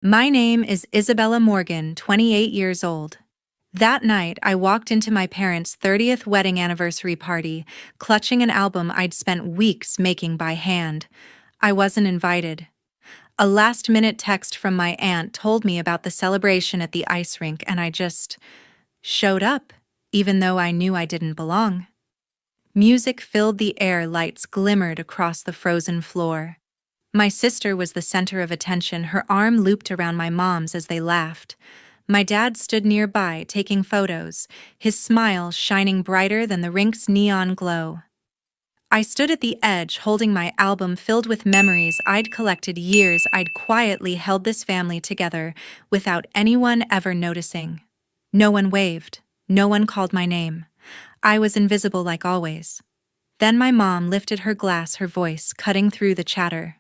My name is Isabella Morgan, 28 years old. That night, I walked into my parents' 30th wedding anniversary party, clutching an album I'd spent weeks making by hand. I wasn't invited. A last-minute text from my aunt told me about the celebration at the ice rink, and I just showed up, even though I knew I didn't belong. Music filled the air, lights glimmered across the frozen floor. My sister was the center of attention, her arm looped around my mom's as they laughed. My dad stood nearby, taking photos, his smile shining brighter than the rink's neon glow. I stood at the edge, holding my album filled with memories I'd collected years. I'd quietly held this family together without anyone ever noticing. No one waved. No one called my name. I was invisible like always. Then my mom lifted her glass, her voice cutting through the chatter.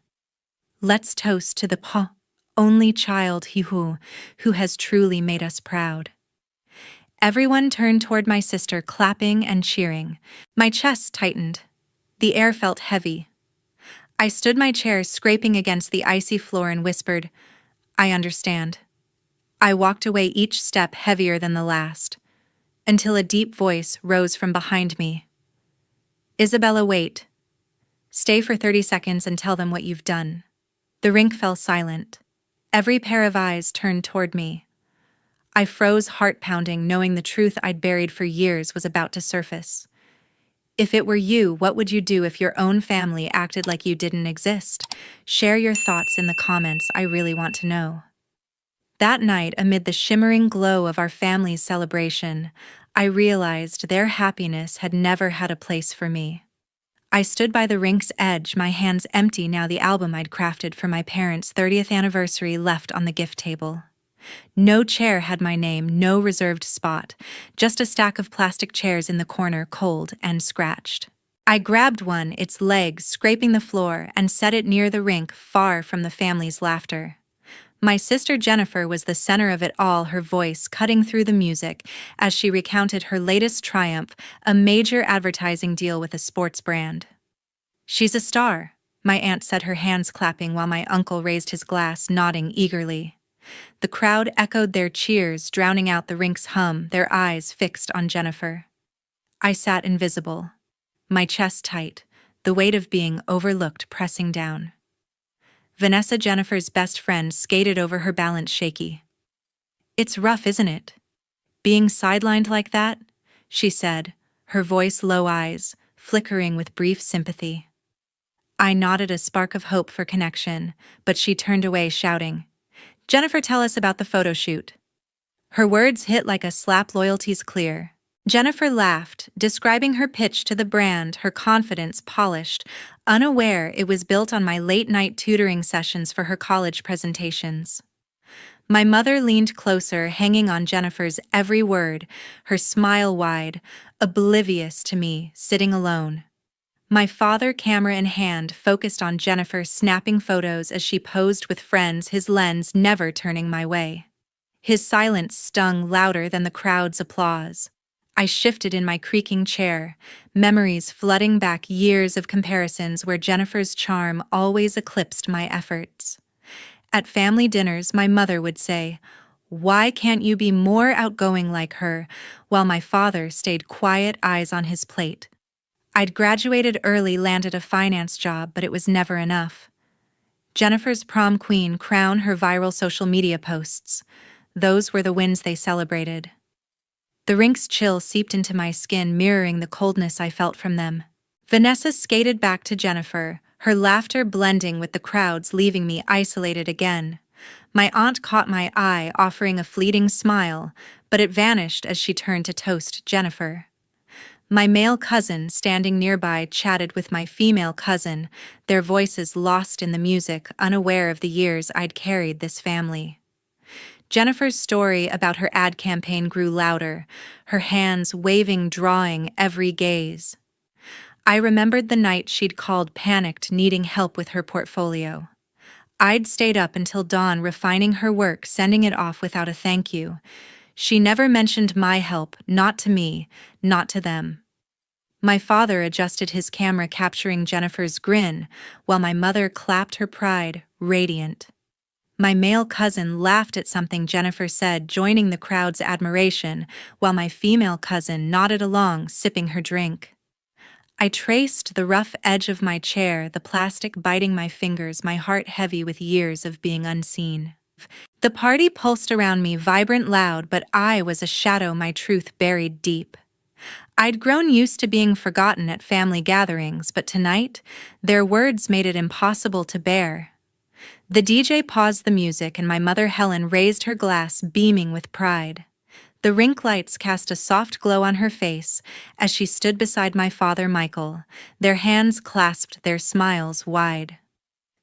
Let's toast to the only child who has truly made us proud. Everyone turned toward my sister, clapping and cheering. My chest tightened. The air felt heavy. I stood my chair, scraping against the icy floor, and whispered, I understand. I walked away, each step heavier than the last, until a deep voice rose from behind me. Isabella, wait. Stay for 30 seconds and tell them what you've done. The rink fell silent. Every pair of eyes turned toward me. I froze, heart pounding, knowing the truth I'd buried for years was about to surface. If it were you, what would you do if your own family acted like you didn't exist? Share your thoughts in the comments, I really want to know. That night, amid the shimmering glow of our family's celebration, I realized their happiness had never had a place for me. I stood by the rink's edge, my hands empty, now the album I'd crafted for my parents' 30th anniversary left on the gift table. No chair had my name, no reserved spot, just a stack of plastic chairs in the corner, cold and scratched. I grabbed one, its legs scraping the floor, and set it near the rink, far from the family's laughter. My sister Jennifer was the center of it all, her voice cutting through the music as she recounted her latest triumph, a major advertising deal with a sports brand. She's a star, my aunt said, her hands clapping while my uncle raised his glass, nodding eagerly. The crowd echoed their cheers, drowning out the rink's hum, their eyes fixed on Jennifer. I sat invisible, my chest tight, the weight of being overlooked pressing down. Vanessa, Jennifer's best friend, skated over, her balance shaky. It's rough, isn't it? Being sidelined like that, she said, her voice low, eyes flickering with brief sympathy. I nodded, a spark of hope for connection, but she turned away, shouting, Jennifer, tell us about the photo shoot. Her words hit like a slap, loyalty's clear. Jennifer laughed, describing her pitch to the brand, her confidence polished, unaware it was built on my late-night tutoring sessions for her college presentations. My mother leaned closer, hanging on Jennifer's every word, her smile wide, oblivious to me, sitting alone. My father, camera in hand, focused on Jennifer, snapping photos as she posed with friends, his lens never turning my way. His silence stung louder than the crowd's applause. I shifted in my creaking chair, memories flooding back, years of comparisons where Jennifer's charm always eclipsed my efforts. At family dinners, my mother would say, "Why can't you be more outgoing like her?" while my father stayed quiet, eyes on his plate. I'd graduated early, landed a finance job, but it was never enough. Jennifer's prom queen crown, her viral social media posts. Those were the wins they celebrated. The rink's chill seeped into my skin, mirroring the coldness I felt from them. Vanessa skated back to Jennifer, her laughter blending with the crowd's, leaving me isolated again. My aunt caught my eye, offering a fleeting smile, but it vanished as she turned to toast Jennifer. My male cousin, standing nearby, chatted with my female cousin, their voices lost in the music, unaware of the years I'd carried this family. Jennifer's story about her ad campaign grew louder, her hands waving, drawing every gaze. I remembered the night she'd called, panicked, needing help with her portfolio. I'd stayed up until dawn refining her work, sending it off without a thank you. She never mentioned my help, not to me, not to them. My father adjusted his camera, capturing Jennifer's grin, while my mother clapped, her pride radiant. My male cousin laughed at something Jennifer said, joining the crowd's admiration, while my female cousin nodded along, sipping her drink. I traced the rough edge of my chair, the plastic biting my fingers, my heart heavy with years of being unseen. The party pulsed around me, vibrant, loud, but I was a shadow, my truth buried deep. I'd grown used to being forgotten at family gatherings, but tonight, their words made it impossible to bear. The DJ paused the music and my mother Helen raised her glass, beaming with pride. The rink lights cast a soft glow on her face as she stood beside my father Michael, their hands clasped, their smiles wide.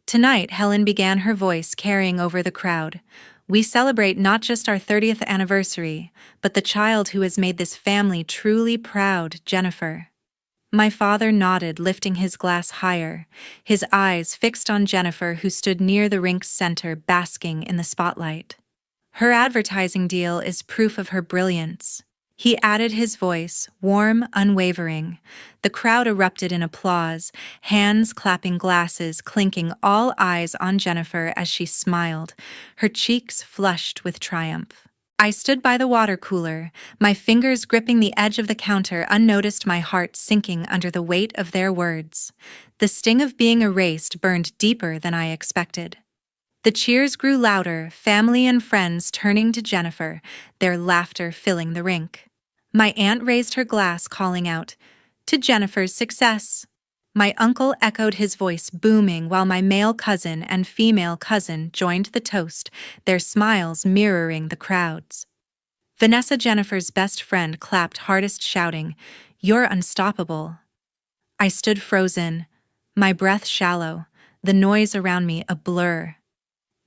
Tonight, Helen began, her voice carrying over the crowd. We celebrate not just our 30th anniversary, but the child who has made this family truly proud, Jennifer. My father nodded, lifting his glass higher, his eyes fixed on Jennifer, who stood near the rink's center, basking in the spotlight. Her advertising deal is proof of her brilliance. He added, his voice, warm, unwavering. The crowd erupted in applause, hands clapping, glasses clinking, all eyes on Jennifer as she smiled, her cheeks flushed with triumph. I stood by the water cooler, my fingers gripping the edge of the counter, unnoticed, my heart sinking under the weight of their words. The sting of being erased burned deeper than I expected. The cheers grew louder, family and friends turning to Jennifer, their laughter filling the rink. My aunt raised her glass, calling out, "To Jennifer's success." My uncle echoed, his voice booming, while my male cousin and female cousin joined the toast, their smiles mirroring the crowd's. Vanessa, Jennifer's best friend, clapped hardest, shouting, "You're unstoppable." I stood frozen, my breath shallow, the noise around me a blur.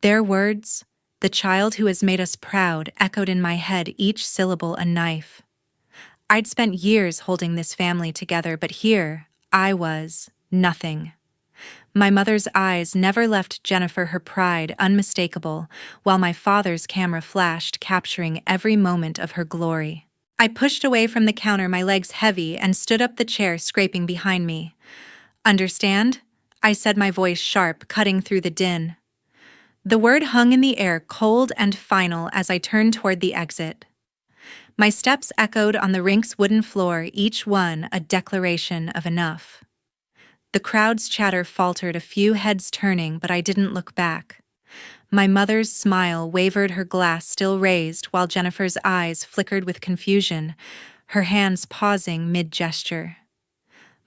Their words, "the child who has made us proud," echoed in my head, each syllable a knife. I'd spent years holding this family together, but here I was, nothing. My mother's eyes never left Jennifer, her pride unmistakable, while my father's camera flashed, capturing every moment of her glory. I pushed away from the counter, my legs heavy, and stood up, the chair scraping behind me. "Understand?" I said, my voice sharp, cutting through the din. The word hung in the air, cold and final, as I turned toward the exit. My steps echoed on the rink's wooden floor, each one a declaration of enough. The crowd's chatter faltered, a few heads turning, but I didn't look back. My mother's smile wavered, her glass still raised, while Jennifer's eyes flickered with confusion, her hands pausing mid-gesture.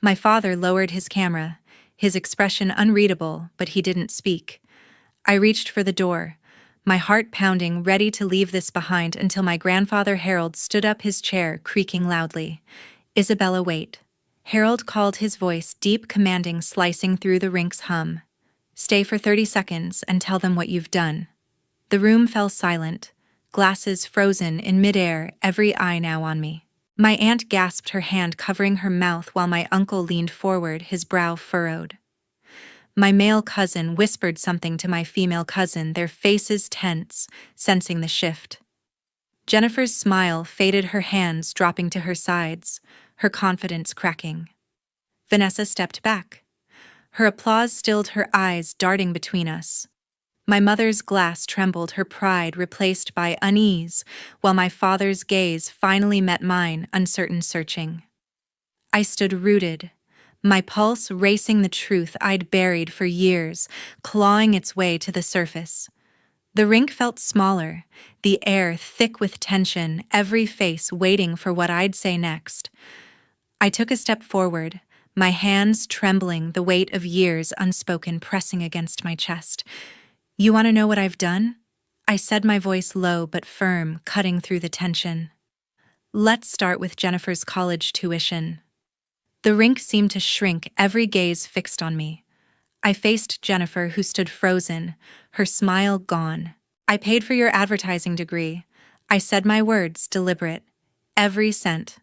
My father lowered his camera, his expression unreadable, but he didn't speak. I reached for the door, my heart pounding, ready to leave this behind, until my grandfather Harold stood up, his chair creaking loudly. "Isabella, wait." Harold called, his voice deep, commanding, slicing through the rink's hum. "Stay for 30 seconds and tell them what you've done." The room fell silent, glasses frozen in midair, every eye now on me. My aunt gasped, her hand covering her mouth, while my uncle leaned forward, his brow furrowed. My male cousin whispered something to my female cousin, their faces tense, sensing the shift. Jennifer's smile faded, her hands dropping to her sides, her confidence cracking. Vanessa stepped back. Her applause stilled, her eyes darting between us. My mother's glass trembled, her pride replaced by unease, while my father's gaze finally met mine, uncertain, searching. I stood rooted, my pulse racing, the truth I'd buried for years, clawing its way to the surface. The rink felt smaller, the air thick with tension, every face waiting for what I'd say next. I took a step forward, my hands trembling, the weight of years unspoken pressing against my chest. "You want to know what I've done?" I said, my voice low but firm, cutting through the tension. "Let's start with Jennifer's college tuition." The rink seemed to shrink, every gaze fixed on me. I faced Jennifer, who stood frozen, her smile gone. "I paid for your advertising degree." I said, my words deliberate. "Every cent."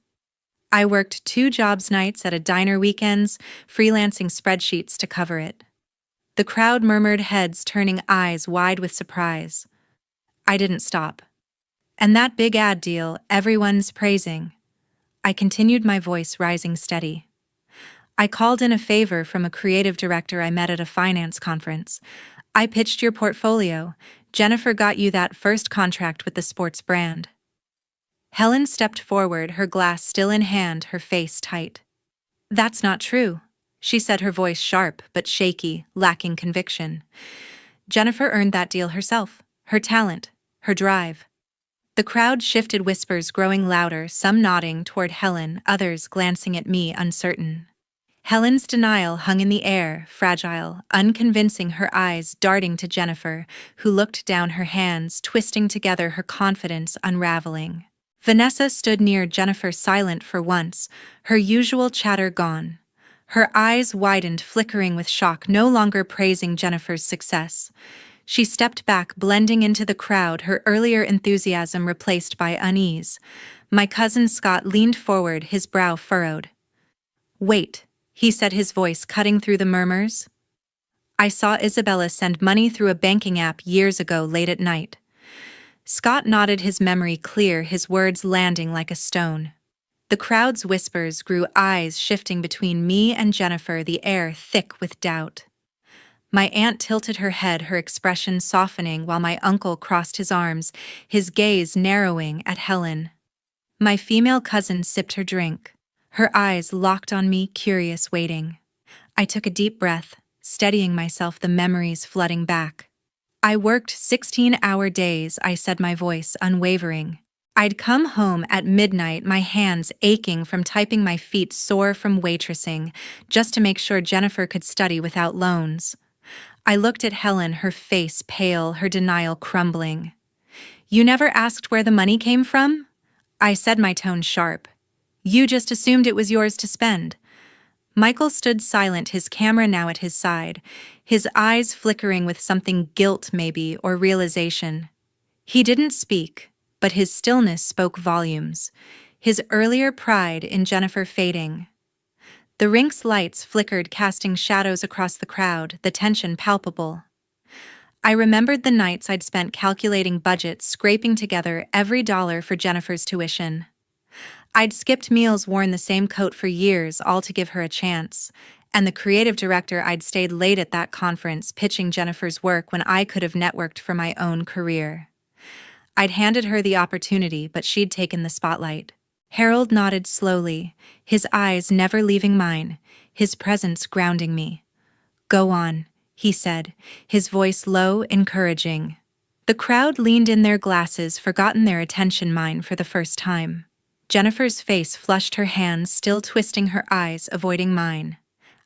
I worked 2 jobs, nights at a diner, weekends, freelancing spreadsheets to cover it. The crowd murmured, heads turning, eyes wide with surprise. I didn't stop. "And that big ad deal, everyone's praising." I continued, my voice rising steady. "I called in a favor from a creative director I met at a finance conference. I pitched your portfolio, Jennifer got you that first contract with the sports brand. Helen stepped forward, her glass still in hand, her face tight. That's not true, she said, her voice sharp but shaky, lacking conviction. Jennifer earned that deal herself, her talent, her drive. The crowd shifted, whispers growing louder, some nodding toward Helen, others glancing at me, uncertain. Helen's denial hung in the air, fragile, unconvincing, her eyes darting to Jennifer, who looked down, her hands twisting together, her confidence unraveling. Vanessa stood near Jennifer, silent for once, her usual chatter gone. Her eyes widened, flickering with shock, no longer praising Jennifer's success. She stepped back, blending into the crowd, her earlier enthusiasm replaced by unease. My cousin Scott leaned forward, his brow furrowed. "Wait," he said, his voice cutting through the murmurs. "I saw Isabella send money through a banking app years ago, late at night." Scott nodded, his memory clear, his words landing like a stone. The crowd's whispers grew, eyes shifting between me and Jennifer, the air thick with doubt. My aunt tilted her head, her expression softening, while my uncle crossed his arms, his gaze narrowing at Helen. My female cousin sipped her drink, her eyes locked on me, curious, waiting. I took a deep breath, steadying myself, the memories flooding back. "I worked 16-hour days," I said, my voice unwavering. "I'd come home at midnight, my hands aching from typing, my feet sore from waitressing, just to make sure Jennifer could study without loans." I looked at Helen, her face pale, her denial crumbling. "You never asked where the money came from?" I said, my tone sharp. "You just assumed it was yours to spend." Michael stood silent, his camera now at his side, his eyes flickering with something, guilt maybe, or realization. He didn't speak, but his stillness spoke volumes, his earlier pride in Jennifer fading. The rink's lights flickered, casting shadows across the crowd, the tension palpable. I remembered the nights I'd spent calculating budgets, scraping together every dollar for Jennifer's tuition. I'd skipped meals, worn the same coat for years, all to give her a chance. And the creative director, I'd stayed late at that conference, pitching Jennifer's work when I could have networked for my own career. I'd handed her the opportunity, but she'd taken the spotlight. Harold nodded slowly, his eyes never leaving mine, his presence grounding me. "Go on," he said, his voice low, encouraging. The crowd leaned in, their glasses forgotten their attention, mine for the first time. Jennifer's face flushed, her hands still twisting, her eyes avoiding mine.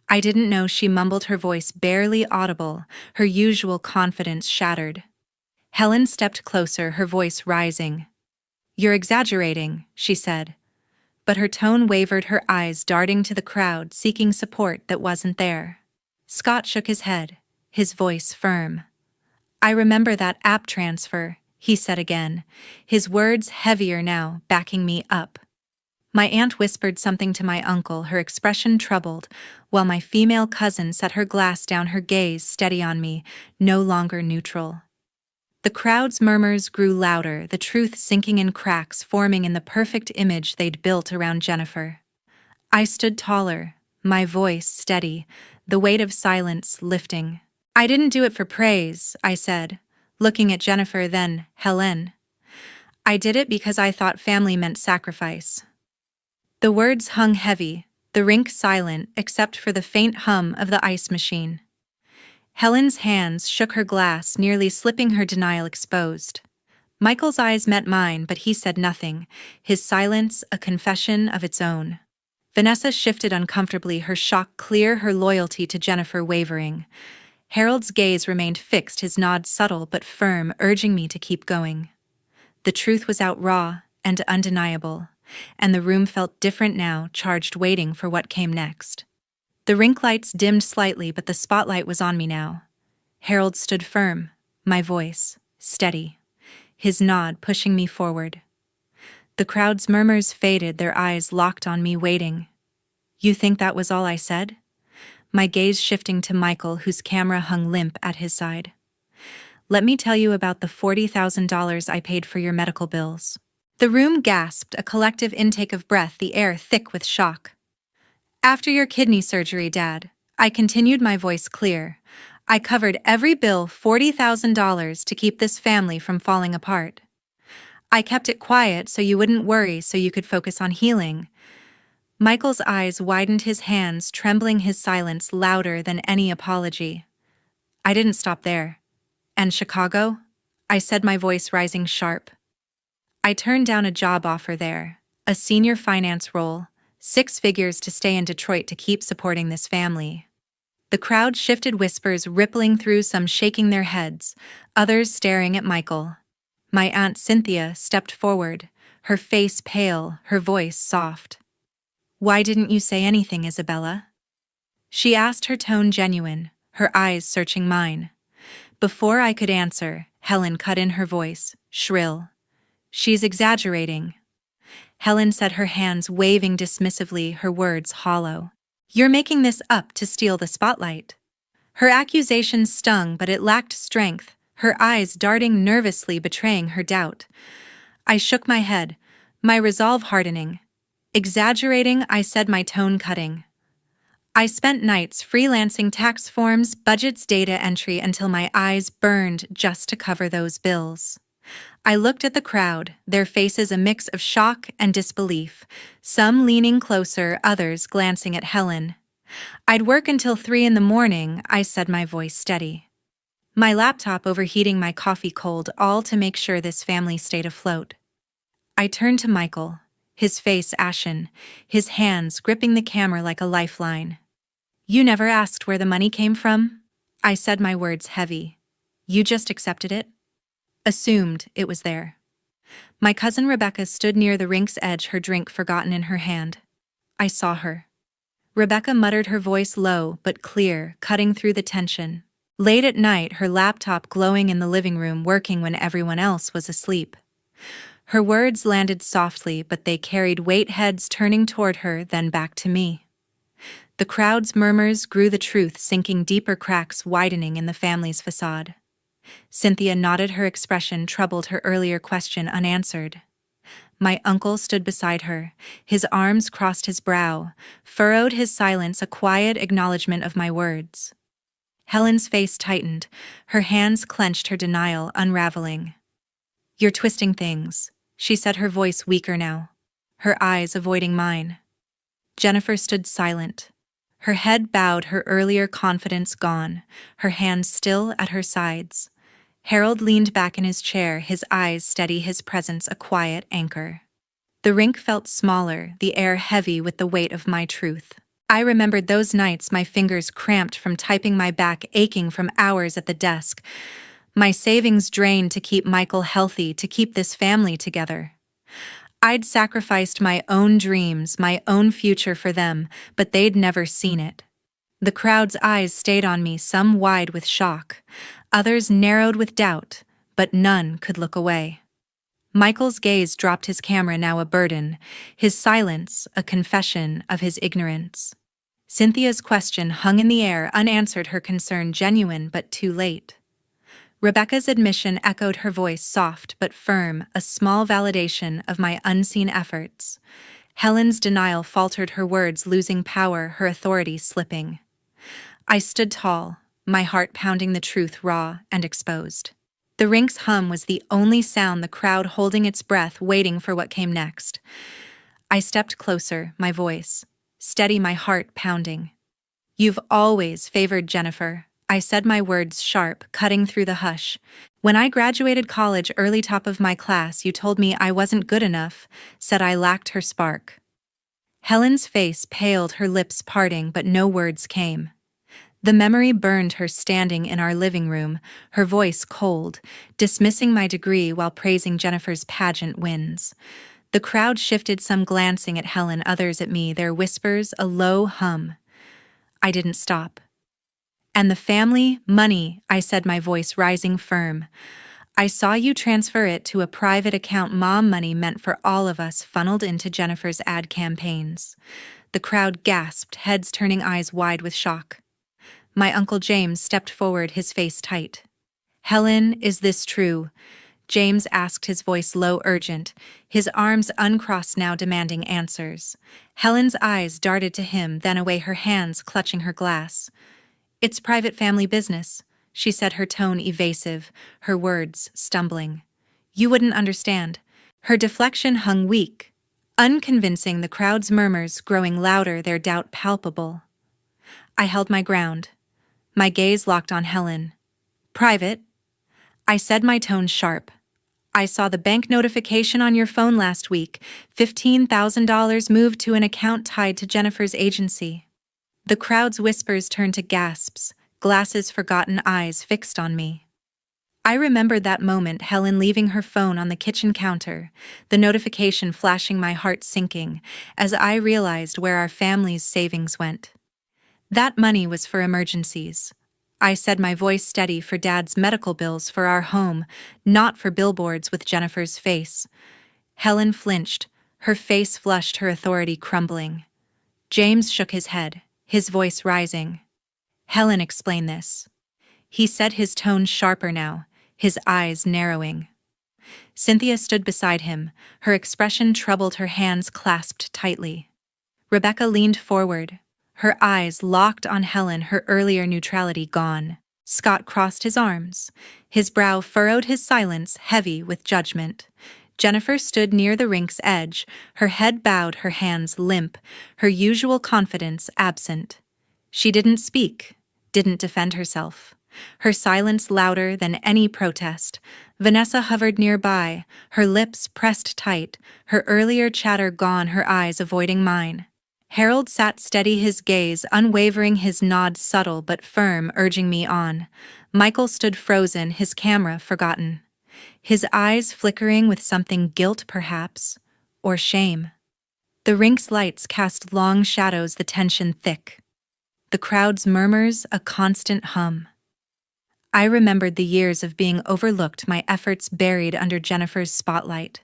I didn't know, she mumbled, her voice barely audible, her usual confidence shattered. Helen stepped closer, her voice rising. "You're exaggerating," she said. But her tone wavered, her eyes darting to the crowd, seeking support that wasn't there. Scott shook his head, his voice firm. "I remember that app transfer," he said again, his words heavier now, backing me up. My aunt whispered something to my uncle, her expression troubled, while my female cousin set her glass down, her gaze steady on me, no longer neutral. The crowd's murmurs grew louder, the truth sinking in cracks, forming in the perfect image they'd built around Jennifer. I stood taller, my voice steady, the weight of silence lifting. "I didn't do it for praise," I said, looking at Jennifer, then Helen. "I did it because I thought family meant sacrifice." The words hung heavy, the rink silent except for the faint hum of the ice machine. Helen's hands shook her glass, nearly slipping, her denial exposed. Michael's eyes met mine, but he said nothing, his silence a confession of its own. Vanessa shifted uncomfortably, her shock clear, her loyalty to Jennifer wavering. Harold's gaze remained fixed, his nod subtle but firm, urging me to keep going. The truth was out, raw and undeniable, and the room felt different now, charged, waiting for what came next. The rink lights dimmed slightly, but the spotlight was on me now. Harold stood firm, my voice steady, his nod pushing me forward. The crowd's murmurs faded, their eyes locked on me, waiting. "You think that was all I said?" My gaze shifting to Michael, whose camera hung limp at his side. "Let me tell you about the $40,000 I paid for your medical bills." The room gasped, a collective intake of breath, the air thick with shock. "After your kidney surgery, Dad," I continued, my voice clear, I covered every bill $40,000 to keep this family from falling apart. I kept it quiet so you wouldn't worry so you could focus on healing. Michael's eyes widened, his hands trembling, his silence louder than any apology. I didn't stop there. And Chicago? I said, my voice rising sharp. I turned down a job offer there, a senior finance role, 6 figures to stay in Detroit to keep supporting this family. The crowd shifted, whispers rippling through, some shaking their heads, others staring at Michael. My Aunt Cynthia stepped forward, her face pale, her voice soft. "Why didn't you say anything, Isabella?" She asked, her tone genuine, her eyes searching mine. Before I could answer, Helen cut in, her voice shrill. "She's exaggerating." Helen said, her hands waving dismissively, her words hollow. "You're making this up to steal the spotlight." Her accusation stung, but it lacked strength, her eyes darting nervously, betraying her doubt. I shook my head, my resolve hardening. "Exaggerating," I said, my tone cutting. I spent nights freelancing tax forms, budgets, data entry until my eyes burned just to cover those bills. I looked at the crowd, their faces a mix of shock and disbelief, some leaning closer, others glancing at Helen. "I'd work until 3 in the morning, I said, my voice steady. My laptop overheating, my coffee cold, all to make sure this family stayed afloat. I turned to Michael, his face ashen, his hands gripping the camera like a lifeline. "You never asked where the money came from?" I said, my words heavy. "You just accepted it?" "Assumed it was there." My cousin Rebecca stood near the rink's edge, her drink forgotten in her hand. I saw her. Rebecca muttered, her voice low but clear, cutting through the tension. Late at night, her laptop glowing in the living room, working when everyone else was asleep. Her words landed softly, but they carried weight, heads turning toward her, then back to me. The crowd's murmurs grew, the truth sinking deeper, cracks widening in the family's facade. Cynthia nodded, her expression troubled, her earlier question unanswered. My uncle stood beside her, his arms crossed, his brow furrowed, his silence a quiet acknowledgement of my words. Helen's face tightened, her hands clenched, her denial unraveling. "You're twisting things," she said, her voice weaker now, her eyes avoiding mine. Jennifer stood silent, her head bowed, her earlier confidence gone, her hands still at her sides. Harold leaned back in his chair, his eyes steady, his presence a quiet anchor. The rink felt smaller, the air heavy with the weight of my truth. I remembered those nights, my fingers cramped from typing, my back aching from hours at the desk, my savings drained to keep Michael healthy, to keep this family together. I'd sacrificed my own dreams, my own future for them, but they'd never seen it. The crowd's eyes stayed on me, some wide with shock, others narrowed with doubt, but none could look away. Michael's gaze dropped, his camera now a burden, his silence a confession of his ignorance. Cynthia's question hung in the air, unanswered, her concern genuine but too late. Rebecca's admission echoed, her voice soft but firm, a small validation of my unseen efforts. Helen's denial faltered, her words losing power, her authority slipping. I stood tall, my heart pounding, the truth raw and exposed. The rink's hum was the only sound, the crowd holding its breath, waiting for what came next. I stepped closer, my voice steady, my heart pounding. "You've always favored Jennifer," I said, my words sharp, cutting through the hush. "When I graduated college, early top of my class, you told me I wasn't good enough, said I lacked her spark." Helen's face paled, her lips parting, but no words came. The memory burned, her standing in our living room, her voice cold, dismissing my degree while praising Jennifer's pageant wins. The crowd shifted, some glancing at Helen, others at me, their whispers a low hum. I didn't stop. "And the family, money," I said, my voice rising firm. "I saw you transfer it to a private account. Mom, money meant for all of us funneled into Jennifer's ad campaigns." The crowd gasped, heads turning, eyes wide with shock. My Uncle James stepped forward, his face tight. "Helen, is this true?" James asked, his voice low, urgent, his arms uncrossed now, demanding answers. Helen's eyes darted to him, then away, her hands clutching her glass. It's private family business, she said, her tone evasive, her words stumbling. You wouldn't understand. Her deflection hung weak, unconvincing, the crowd's murmurs growing louder, their doubt palpable. I held my ground, my gaze locked on Helen. Private, I said, my tone sharp. I saw the bank notification on your phone last week. $15,000 moved to an account tied to Jennifer's agency. The crowd's whispers turned to gasps, glasses forgotten, eyes fixed on me. I remembered that moment, Helen leaving her phone on the kitchen counter, the notification flashing, my heart sinking, as I realized where our family's savings went. That money was for emergencies. I said, my voice steady, for Dad's medical bills, for our home, not for billboards with Jennifer's face. Helen flinched, her face flushed, her authority crumbling. James shook his head, his voice rising. Helen, explain this. He said, his tone sharper now, his eyes narrowing. Cynthia stood beside him, her expression troubled, her hands clasped tightly. Rebecca leaned forward, her eyes locked on Helen, her earlier neutrality gone. Scott crossed his arms. His brow furrowed, his silence heavy with judgment. Jennifer stood near the rink's edge, her head bowed, her hands limp, her usual confidence absent. She didn't speak, didn't defend herself. Her silence louder than any protest. Vanessa hovered nearby, her lips pressed tight, her earlier chatter gone, her eyes avoiding mine. Harold sat steady, his gaze unwavering, his nod subtle but firm, urging me on. Michael stood frozen, his camera forgotten. His eyes flickering with something, guilt perhaps, or shame. The rink's lights cast long shadows, the tension thick. The crowd's murmurs a constant hum. I remembered the years of being overlooked, my efforts buried under Jennifer's spotlight.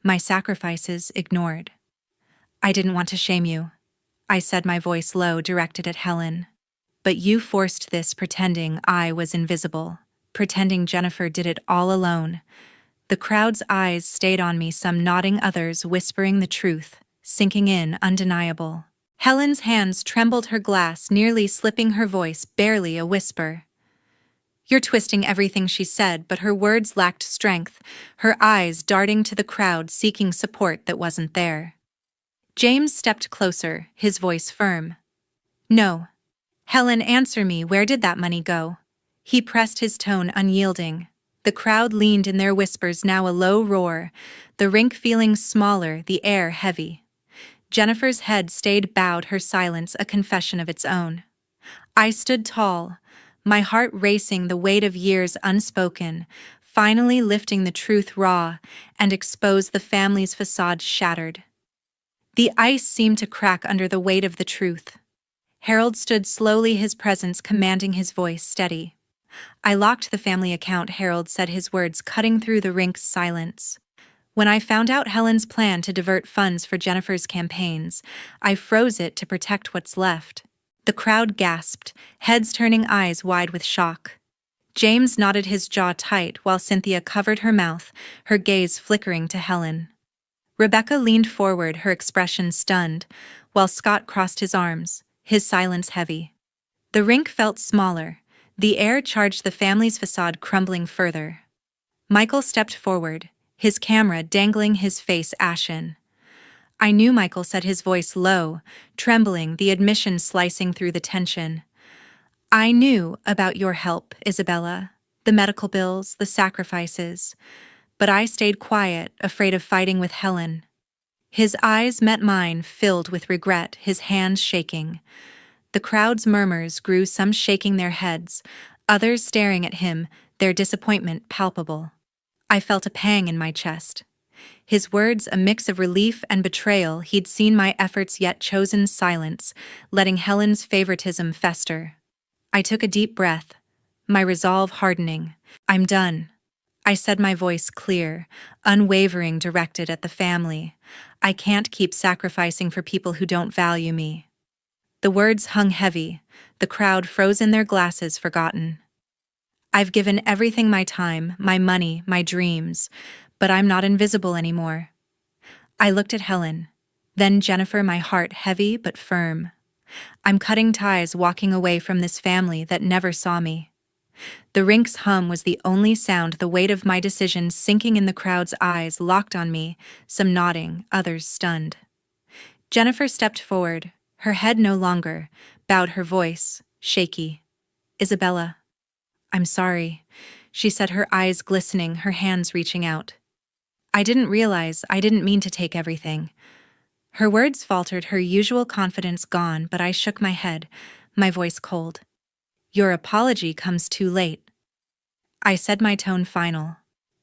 My sacrifices ignored. I didn't want to shame you, I said, my voice low, directed at Helen. But you forced this, pretending I was invisible, pretending Jennifer did it all alone. The crowd's eyes stayed on me, some nodding, others whispering the truth, sinking in, undeniable. Helen's hands trembled, her glass nearly slipping, her voice barely a whisper. You're twisting everything, she said, but her words lacked strength, her eyes darting to the crowd, seeking support that wasn't there. James stepped closer, his voice firm. No. Helen, answer me, where did that money go? He pressed, his tone unyielding. The crowd leaned in their whispers, now a low roar, the rink feeling smaller, the air heavy. Jennifer's head stayed bowed, her silence a confession of its own. I stood tall, my heart racing, the weight of years unspoken, finally lifting the truth raw and exposed, the family's facade shattered. The ice seemed to crack under the weight of the truth. Harold stood slowly, his presence commanding, his voice steady. I locked the family account, Harold said, his words cutting through the rink's silence. When I found out Helen's plan to divert funds for Jennifer's campaigns, I froze it to protect what's left. The crowd gasped, heads turning, eyes wide with shock. James nodded, his jaw tight, while Cynthia covered her mouth, her gaze flickering to Helen. Rebecca leaned forward, her expression stunned, while Scott crossed his arms, his silence heavy. The rink felt smaller, the air charged, the family's facade crumbling further. Michael stepped forward, his camera dangling, his face ashen. I knew, Michael said, his voice low, trembling, the admission slicing through the tension. I knew about your help, Isabella, the medical bills, the sacrifices. But I stayed quiet, afraid of fighting with Helen. His eyes met mine, filled with regret, his hands shaking. The crowd's murmurs grew, some shaking their heads, others staring at him, their disappointment palpable. I felt a pang in my chest. His words a mix of relief and betrayal, he'd seen my efforts yet chosen silence, letting Helen's favoritism fester. I took a deep breath, my resolve hardening. I'm done. I said, my voice clear, unwavering, directed at the family. I can't keep sacrificing for people who don't value me. The words hung heavy, the crowd froze in their glasses, forgotten. I've given everything, my time, my money, my dreams, but I'm not invisible anymore. I looked at Helen, then Jennifer, my heart heavy but firm. I'm cutting ties, walking away from this family that never saw me. The rink's hum was the only sound, the weight of my decision sinking in the crowd's eyes locked on me, some nodding, others stunned. Jennifer stepped forward, her head no longer, bowed, her voice shaky. "Isabella, I'm sorry," she said, her eyes glistening, her hands reaching out. "I didn't mean to take everything." Her words faltered, her usual confidence gone, but I shook my head, my voice cold. "Your apology comes too late." I said, my tone final.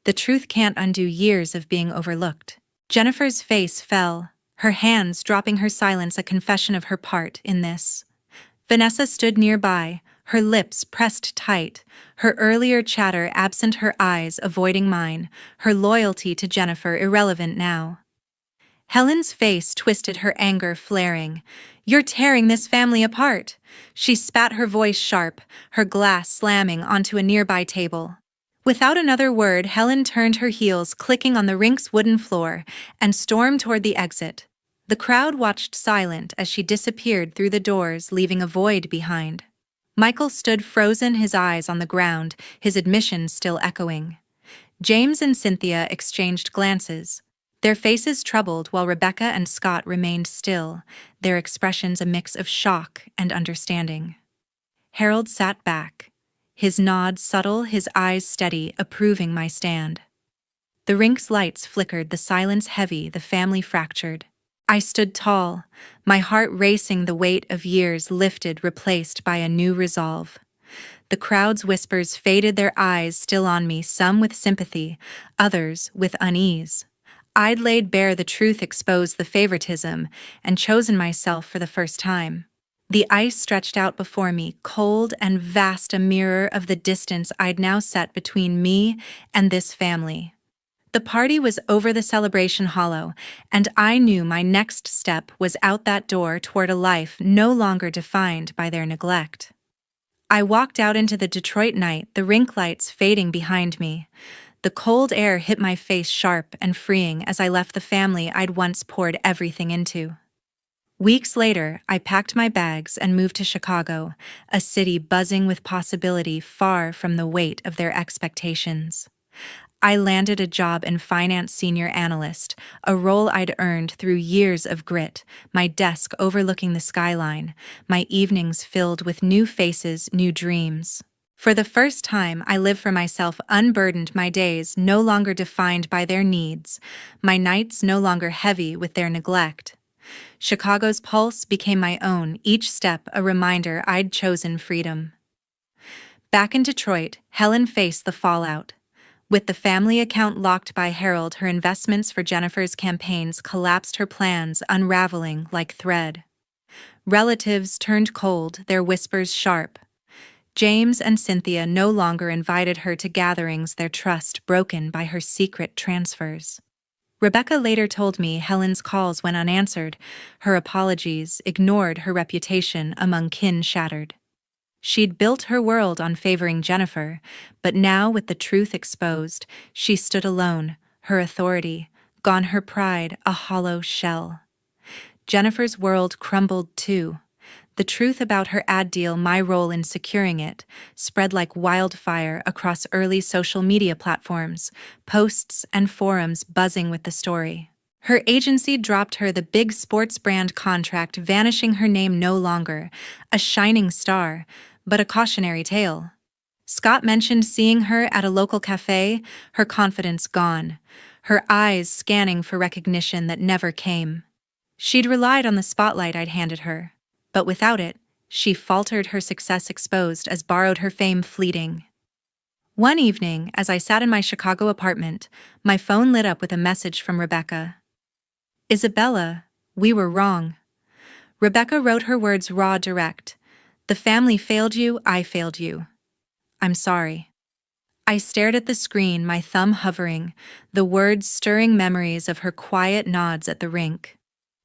"The truth can't undo years of being overlooked." Jennifer's face fell, her hands dropping, her silence a confession of her part in this. Vanessa stood nearby, her lips pressed tight, her earlier chatter absent, her eyes avoiding mine, her loyalty to Jennifer irrelevant now. Helen's face twisted, her anger flaring. "You're tearing this family apart." She spat, her voice sharp, her glass slamming onto a nearby table. Without another word, Helen turned, her heels clicking on the rink's wooden floor, and stormed toward the exit. The crowd watched silent as she disappeared through the doors, leaving a void behind. Michael stood frozen, his eyes on the ground, his admission still echoing. James and Cynthia exchanged glances, their faces troubled, while Rebecca and Scott remained still, their expressions a mix of shock and understanding. Harold sat back, his nod subtle, his eyes steady, approving my stand. The rink's lights flickered, the silence heavy, the family fractured. I stood tall, my heart racing, the weight of years lifted, replaced by a new resolve. The crowd's whispers faded, their eyes still on me, some with sympathy, others with unease. I'd laid bare the truth, exposed the favoritism, and chosen myself for the first time. The ice stretched out before me, cold and vast, a mirror of the distance I'd now set between me and this family. The party was over, the celebration hollow, and I knew my next step was out that door toward a life no longer defined by their neglect. I walked out into the Detroit night, the rink lights fading behind me. The cold air hit my face sharp and freeing as I left the family I'd once poured everything into. Weeks later, I packed my bags and moved to Chicago, a city buzzing with possibility, far from the weight of their expectations. I landed a job in finance, senior analyst, a role I'd earned through years of grit, my desk overlooking the skyline, my evenings filled with new faces, new dreams. For the first time, I lived for myself, unburdened, my days no longer defined by their needs, my nights no longer heavy with their neglect. Chicago's pulse became my own, each step a reminder I'd chosen freedom. Back in Detroit, Helen faced the fallout. With the family account locked by Harold, her investments for Jennifer's campaigns collapsed, her plans unraveling like thread. Relatives turned cold, their whispers sharp. James and Cynthia no longer invited her to gatherings, their trust broken by her secret transfers. Rebecca later told me Helen's calls went unanswered, her apologies ignored, her reputation among kin shattered. She'd built her world on favoring Jennifer, but now with the truth exposed, she stood alone, her authority gone, her pride a hollow shell. Jennifer's world crumbled too. The truth about her ad deal, my role in securing it, spread like wildfire across early social media platforms, posts and forums buzzing with the story. Her agency dropped her the big sports brand contract, vanishing, her name no longer a shining star, but a cautionary tale. Scott mentioned seeing her at a local cafe, her confidence gone, her eyes scanning for recognition that never came. She'd relied on the spotlight I'd handed her, but without it, she faltered, her success exposed as borrowed, her fame fleeting. One evening, as I sat in my Chicago apartment, my phone lit up with a message from Rebecca. "Isabella, we were wrong." Rebecca wrote, her words raw, direct. "The family failed you, I failed you. I'm sorry." I stared at the screen, my thumb hovering, the words stirring memories of her quiet nods at the rink.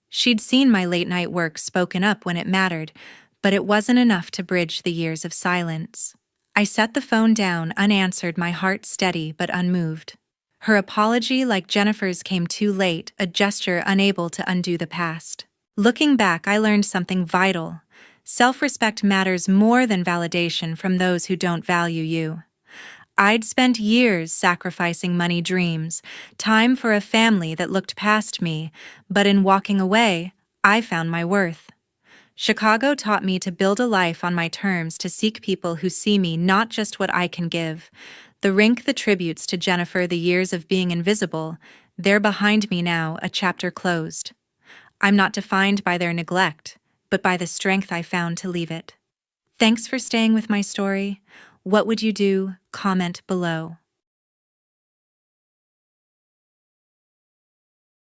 She'd seen my late-night work, spoken up when it mattered, but it wasn't enough to bridge the years of silence. I set the phone down, unanswered, my heart steady but unmoved. Her apology, like Jennifer's, came too late, a gesture unable to undo the past. Looking back, I learned something vital. Self-respect matters more than validation from those who don't value you. I'd spent years sacrificing money dreams, time for a family that looked past me, but in walking away, I found my worth. Chicago taught me to build a life on my terms, to seek people who see me, not just what I can give. The rink, the tributes to Jennifer, the years of being invisible, they're behind me now, a chapter closed. I'm not defined by their neglect, but by the strength I found to leave it. Thanks for staying with my story. What would you do? Comment below.